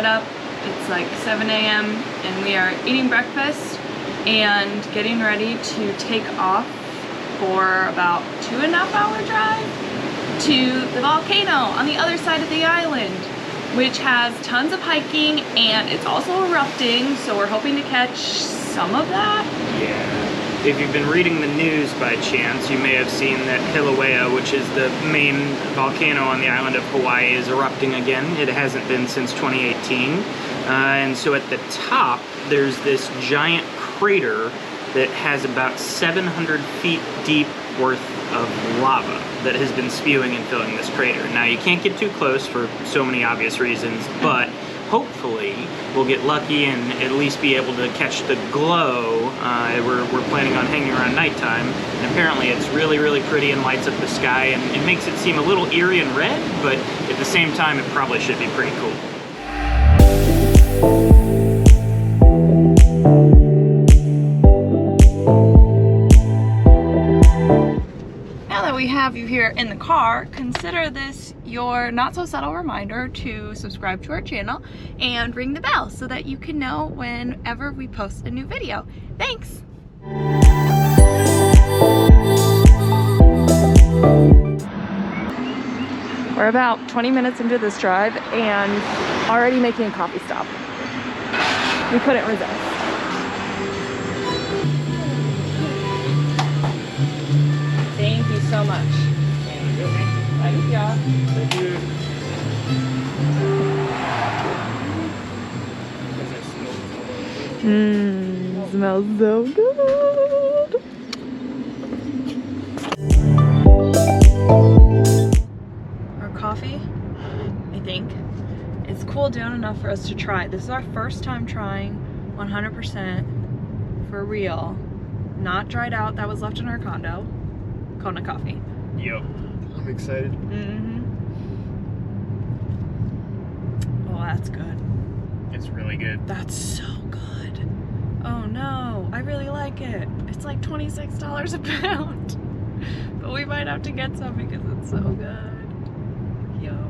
get up. It's like 7 a.m. and we are eating breakfast and getting ready to take off for about 2.5 hour drive to the volcano on the other side of the island, which has tons of hiking and it's also erupting, so we're hoping to catch some of that. Yeah. If you've been reading the news by chance, you may have seen that Kilauea, which is the main volcano on the island of Hawaii, is erupting again. It hasn't been since 2018. And so at the top, there's this giant crater that has about 700 feet deep worth of lava that has been spewing and filling this crater. Now, you can't get too close for so many obvious reasons, but hopefully we'll get lucky and at least be able to catch the glow. We're planning on hanging around nighttime, and apparently it's really, really pretty and lights up the sky, and it makes it seem a little eerie and red, but at the same time it probably should be pretty cool. We have you here in the car, consider this your not so subtle reminder to subscribe to our channel and ring the bell so that you can know whenever we post a new video. Thanks! We're about 20 minutes into this drive and already making a coffee stop. We couldn't resist. Thank you so much. Thank you. Thank you. Smells so good. Our coffee, I think, is cooled down enough for us to try. This is our first time trying 100% for real, not dried out that was left in our condo. Kona coffee. Yep. I'm excited. Oh, that's good. It's really good. That's so good. Oh no, I really like it. It's like $26 a pound. But we might have to get some because it's so good. Yum.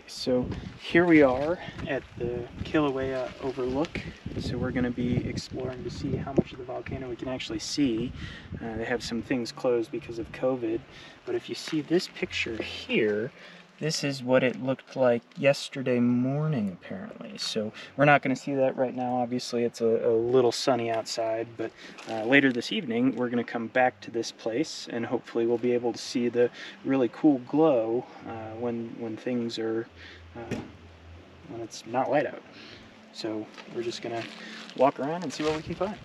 So here we are at the Kilauea Overlook. So we're going to be exploring to see how much of the volcano we can actually see. They have some things closed because of COVID, but if you see this picture here, this is what it looked like yesterday morning apparently. So we're not going to see that right now. Obviously it's a little sunny outside, but later this evening we're going to come back to this place and hopefully we'll be able to see the really cool glow when things are when it's not light out. So we're just going to walk around and see what we can find.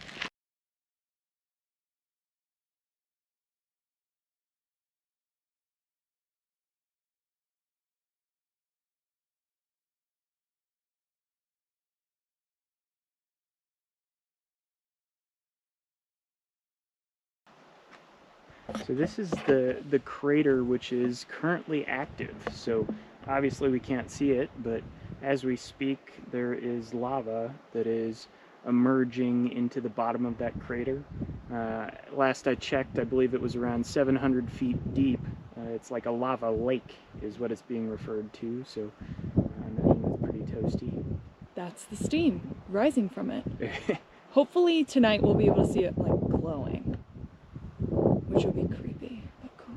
So this is the crater which is currently active. So obviously we can't see it, but as we speak there is lava that is emerging into the bottom of that crater. Last I checked, I believe it was around 700 feet deep. It's like a lava lake is what it's being referred to, so I imagine it's pretty toasty. That's the steam rising from it. Hopefully tonight we'll be able to see it like glowing, which would be creepy, but cool.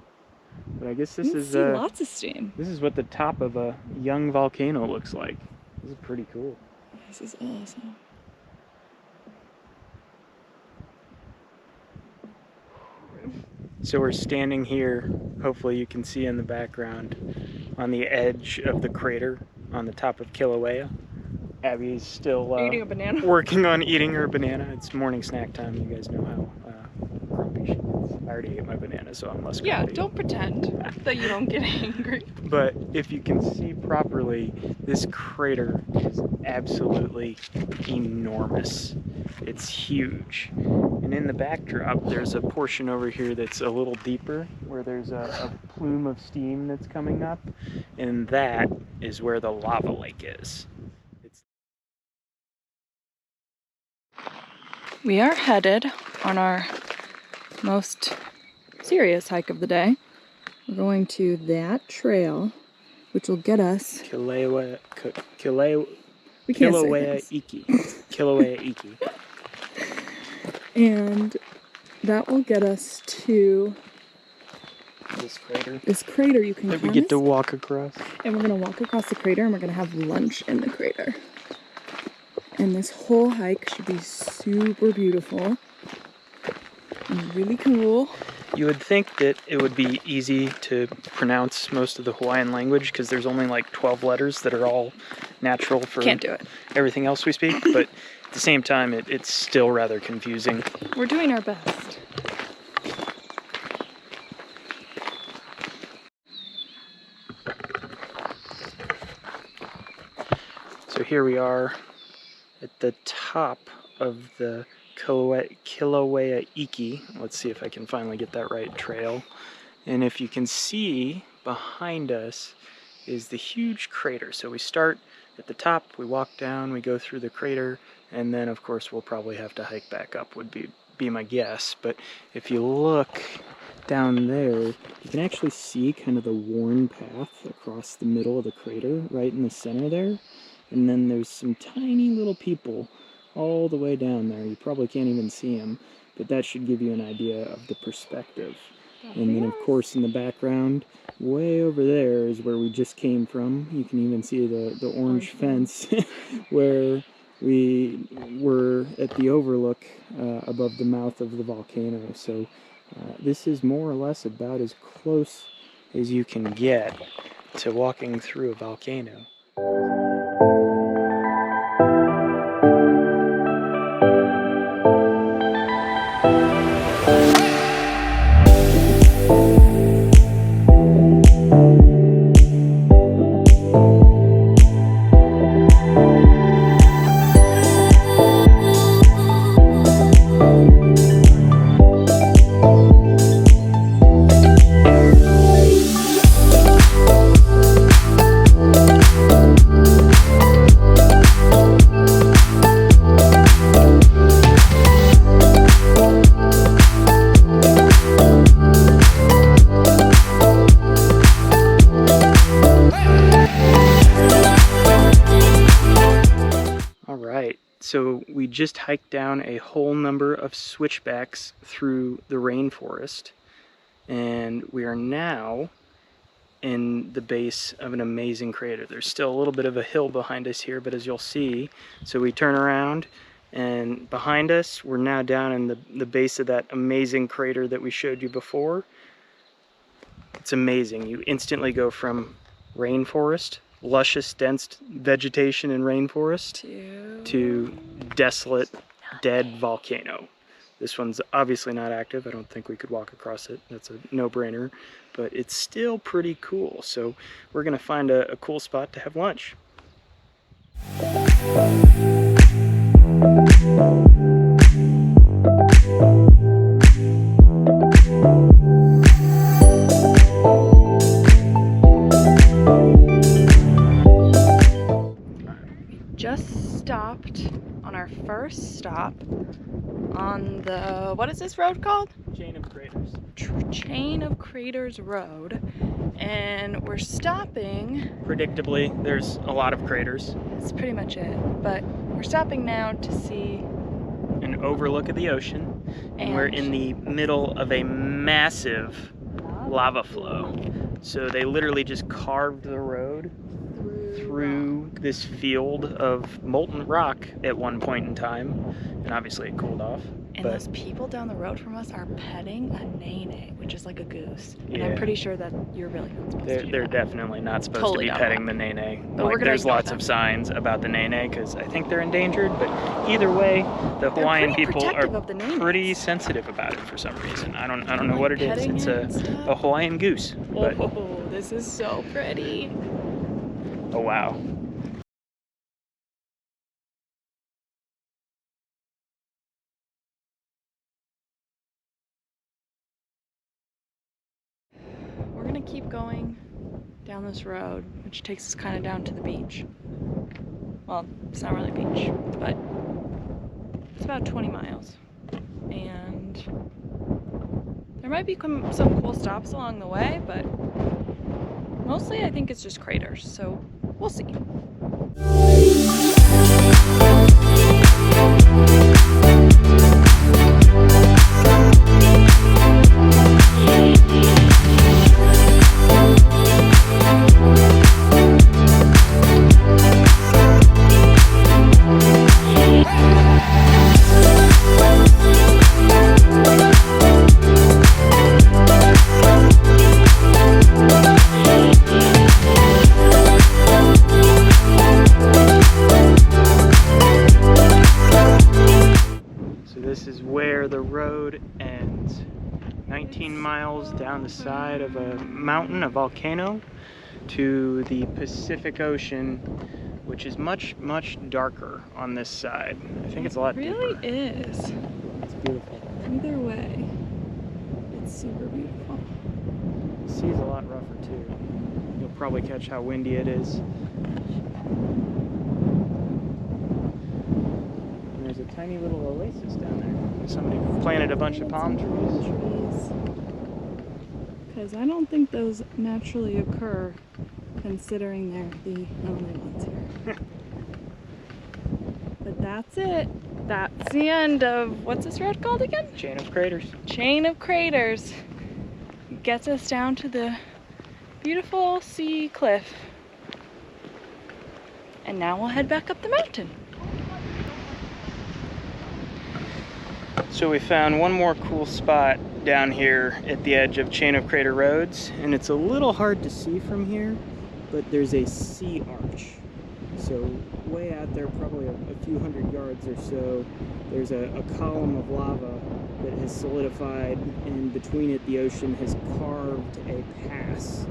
But I guess this is lots of steam. This is what the top of a young volcano looks like. This is pretty cool. This is awesome. So we're standing here, hopefully you can see in the background, on the edge of the crater on the top of Kilauea. Abby's still eating a banana. Working on eating her banana. It's morning snack time. You guys know how grumpy she is. already ate my banana, so I'm less Yeah, grumpy. don't pretend that you don't get angry. But if you can see properly, this crater is absolutely enormous. It's huge. And in the backdrop, there's a portion over here that's a little deeper, where there's a plume of steam that's coming up, and that is where the lava lake is. We are headed on our most serious hike of the day. We're going to that trail, which will get us Kilauea Iki. And that will get us to This crater. this crater you can That climb. we get to walk across. And we're gonna walk across the crater and we're gonna have lunch in the crater. And this whole hike should be super beautiful and really cool. You would think that it would be easy to pronounce most of the Hawaiian language because there's only like 12 letters that are all natural for Can't do it. everything else we speak, but at the same time it's still rather confusing. We're doing our best. So here we are at the top of the Kilauea Iki. Let's see if I can finally get that right, trail. And if you can see behind us is the huge crater. So we start at the top, we walk down, we go through the crater, and then of course we'll probably have to hike back up would be my guess. But if you look down there, you can actually see kind of the worn path across the middle of the crater, right in the center there. And then there's some tiny little people all the way down there. You probably can't even see them, but that should give you an idea of the perspective. And then of course in the background, way over there is where we just came from. You can even see the orange fence where we were at the overlook above the mouth of the volcano. So this is more or less about as close as you can get to walking through a volcano. So we just hiked down a whole number of switchbacks through the rainforest, and we are now in the base of an amazing crater. There's still a little bit of a hill behind us here, but as you'll see, so we turn around and behind us, we're now down in the base of that amazing crater that we showed you before. It's amazing. You instantly go from rainforest, luscious, dense vegetation and rainforest, to desolate, dead volcano. This one's obviously not active. I don't think we could walk across it. That's a no-brainer, but it's still pretty cool. So we're gonna find a cool spot to have lunch. Just stopped on our first stop on the, what is this road called? Chain of Craters. Chain of Craters Road, and we're stopping. Predictably, there's a lot of craters. That's pretty much it, but we're stopping now to see an overlook of the ocean, and we're in the middle of a massive lava flow. So they literally just carved the road through this field of molten rock at one point in time, and obviously it cooled off. And those people down the road from us are petting a nene, which is like a goose. And Yeah. I'm pretty sure that you're really not supposed to do They're that. definitely not supposed Totally to be not petting wrong. the nene. But we're gonna There's ignore lots them. of signs about the nene because I think they're endangered, but either way, the Hawaiian pretty people protective are of the nenes. pretty sensitive about it for some reason. I don't know Like what it is. petting It's it and stuff. a Hawaiian goose. But, Oh, this is so pretty. oh wow. We're gonna keep going down this road, which takes us kind of down to the beach. Well, it's not really a beach, but it's about 20 miles. And there might be some cool stops along the way, but mostly I think it's just craters, so we'll see. This is where the road ends. 19 miles down the side of a mountain, a volcano, to the Pacific Ocean, which is much, much darker on this side. I think it's a lot deeper. It really is. It's beautiful. Either way, it's super beautiful. The sea's a lot rougher too. You'll probably catch how windy it is. There's a tiny little oasis down there. Somebody planted a bunch of palm trees. Because I don't think those naturally occur, considering they're the only ones here. But that's it. That's the end of, what's this road called again? Chain of craters. Chain of craters. Gets us down to the beautiful sea cliff. And now we'll head back up the mountain. So we found one more cool spot down here at the edge of Chain of Crater Roads, and it's a little hard to see from here, but there's a sea arch. So way out there, probably a few hundred yards or so, there's a column of lava that has solidified, and between it the ocean has carved a pass.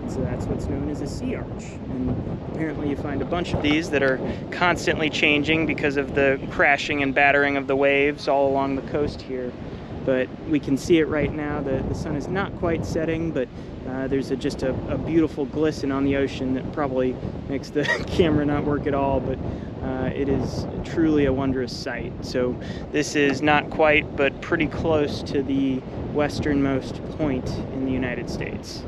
And so that's what's known as a sea arch. And apparently you find a bunch of these that are constantly changing because of the crashing and battering of the waves all along the coast here. But we can see it right now. The sun is not quite setting, but there's just a beautiful glisten on the ocean that probably makes the camera not work at all, but it is truly a wondrous sight. So this is not quite, but pretty close to the westernmost point in the United States.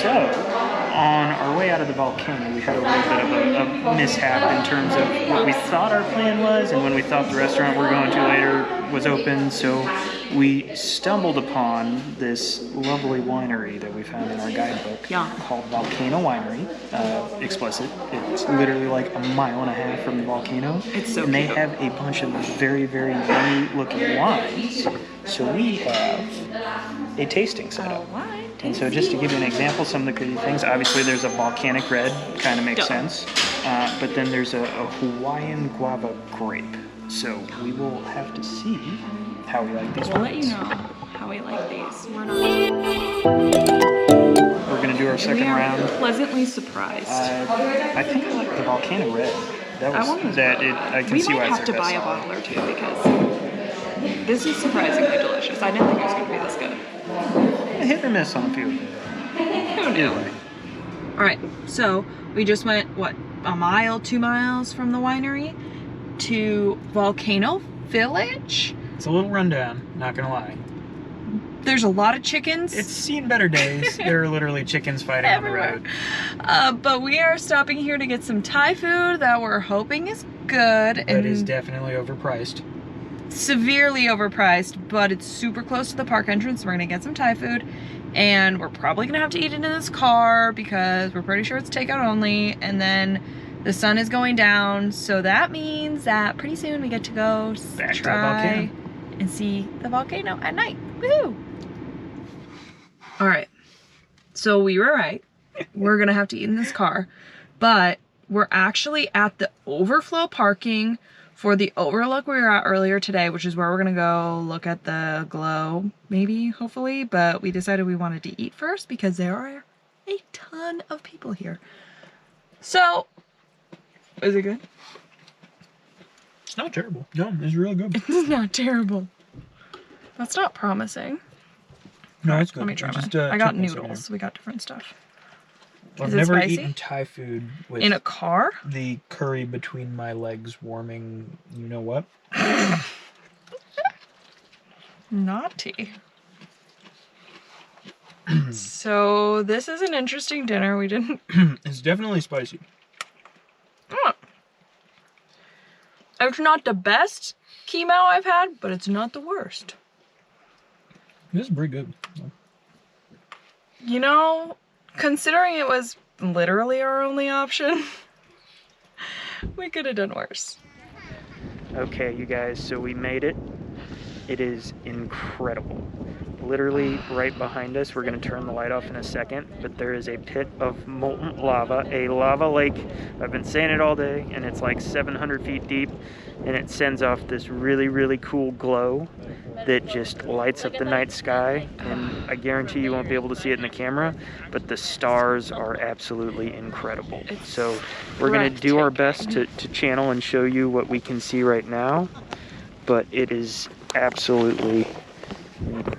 So, on our way out of the volcano, we had a little bit of a mishap in terms of what we thought our plan was and when we thought the restaurant we're going to later was open. So we stumbled upon this lovely winery that we found in our guidebook called Volcano Winery. Explicit. It's literally like a mile and a half from the volcano. It's so And they cute. have a bunch of very, very yummy looking wines. So we have a tasting setup. And so just to give you an example, some of the crazy things, obviously there's a volcanic red, kind of makes sense. But then there's a Hawaiian guava grape. So we will have to see how we like these We'll let wines. you know how we like these. We're going to do our second We are round. pleasantly surprised. I think I like the volcano red. That was I can We see might why it's have to their buy a best seller. bottle or two because this is surprisingly delicious. I didn't think it was going to be this good. Hit or miss on a few. Who knew? Anyway. All right, so we just went, what, a mile, 2 miles from the winery to Volcano Village. It's a little rundown, not gonna lie. There's a lot of chickens. It's seen better days. There are literally chickens fighting everywhere. on the road. But we are stopping here to get some Thai food that we're hoping is good. That is definitely overpriced. severely overpriced, but it's super close to the park entrance. We're gonna get some Thai food, and we're probably gonna have to eat it in this car because we're pretty sure it's takeout only. And then the sun is going down, so that means that pretty soon we get to go Back to the try volcano. and see the volcano at night. Woohoo! All right, so we were right. We're gonna have to eat in this car, but we're actually at the overflow parking for the overlook we were at earlier today, which is where we're gonna go look at the glow, maybe, hopefully, but we decided we wanted to eat first because there are a ton of people here. So, is it good? It's not terrible. No, it's really good. It's not terrible. That's not promising. No, it's good. Let me try Just, mine. I got typical noodles. cinnamon. We got different stuff. I've Is it never spicy? eaten Thai food with In a car? the curry between my legs warming, you know what? Naughty. So this is an interesting dinner. We didn't. It's definitely spicy. It's not the best chemo I've had, but it's not the worst. This is pretty good. You know, considering it was literally our only option, we could have done worse. Okay, you guys, so we made it. It is incredible. Literally right behind us, we're going to turn the light off in a second, but there is a pit of molten lava, a lava lake. I've been saying it all day, and it's like 700 feet deep, and it sends off this really, really cool glow that just lights up the night sky, and I guarantee you won't be able to see it in the camera, but the stars are absolutely incredible. So we're going to do our best to channel and show you what we can see right now, but it is absolutely incredible.